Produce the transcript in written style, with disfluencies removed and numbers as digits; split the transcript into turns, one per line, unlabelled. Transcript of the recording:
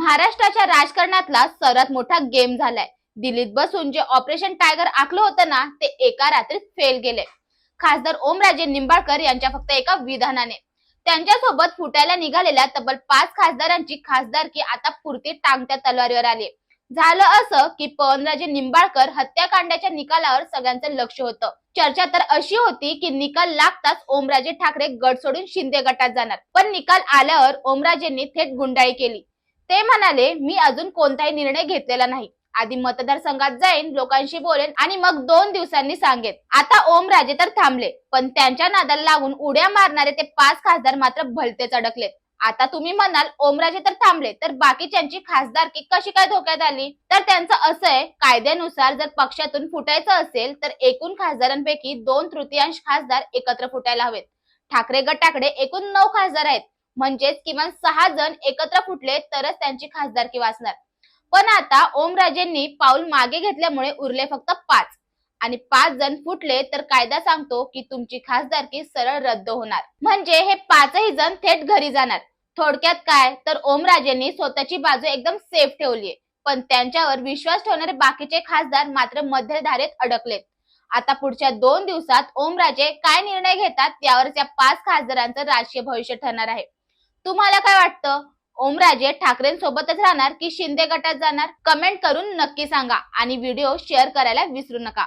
महाराष्ट्राच्या राजकारणातला सर्वात मोठा गेम झालाय। दिल्लीत बसून जे ऑपरेशन टायगर आखलं होतं ना, ते एका रात्रीत फेल गेले। खासदार ओमराजे निंबाळकर यांच्या फक्त एका विधानाने त्यांच्यासोबत फुटायला निघालेल्या तब्बल 5 खासदारांची खासदारकी आता पुरती टांगत्या तलवारीवर आली। झालं असं की पवनराजे निंबाळकर हत्याकांडाच्या निकालावर सगळ्यांचं लक्ष होतं। चर्चा तर अशी होती की निकाल लागताच ओमराजे ठाकरे गट सोडून शिंदे गटात जाणार, पण निकाल आल्यावर ओमराजेंनी थेट गुंडाळी केली। ते म्हणाले, मी अजून कोणताही निर्णय घेतलेला नाही, आधी मतदारसंघात जाईन, लोकांशी बोलेन आणि मग 2 दिवसांनी सांगेन। आता ओमराजे तर थांबले, पण त्यांच्या नादाला लागून उड्या मारणारे ते 5 खासदार मात्र भलतेच अडकलेत। आता तुम्ही म्हणाल ओमराजे तर थांबले, तर बाकीच्यांची खासदारकी कशी काय धोक्यात आली? तर त्यांचं असं आहे, कायद्यानुसार जर पक्षातून फुटायचं असेल तर एकूण खासदारांपैकी 2/3 खासदार एकत्र फुटायला हवेत। ठाकरे गटाकडे एकूण 9 खासदार आहेत, म्हणजेच किमान 6 जण एकत्र फुटले तरच त्यांची खासदारकी वाचणार। पण आता ओमराजेंनी पाऊल मागे घेतल्यामुळे उरले फक्त 5 आणि 5 जण फुटले तर कायदा सांगतो की तुमची खासदारकी सरळ रद्द होणार, म्हणजे हे 5ही जण थेट घरी जाणार। थोडक्यात काय तर ओमराजेंनी स्वतःची बाजू एकदम सेफ ठेवलीये, पण त्यांच्यावर विश्वास ठेवणारे बाकीचे खासदार मात्र मध्यधारेत अडकलेत। आता पुढच्या 2 दिवसात ओमराजे काय निर्णय घेतात यावरच या 5 खासदारांचं राजकीय भविष्य ठरणार आहे। तुम्हाला काय वाटतं? ओमराजे ठाकरेंसोबतच राहणार की शिंदे गटात जाणार? कमेंट करून नक्की सांगा आणि व्हिडिओ शेअर करायला विसरू नका।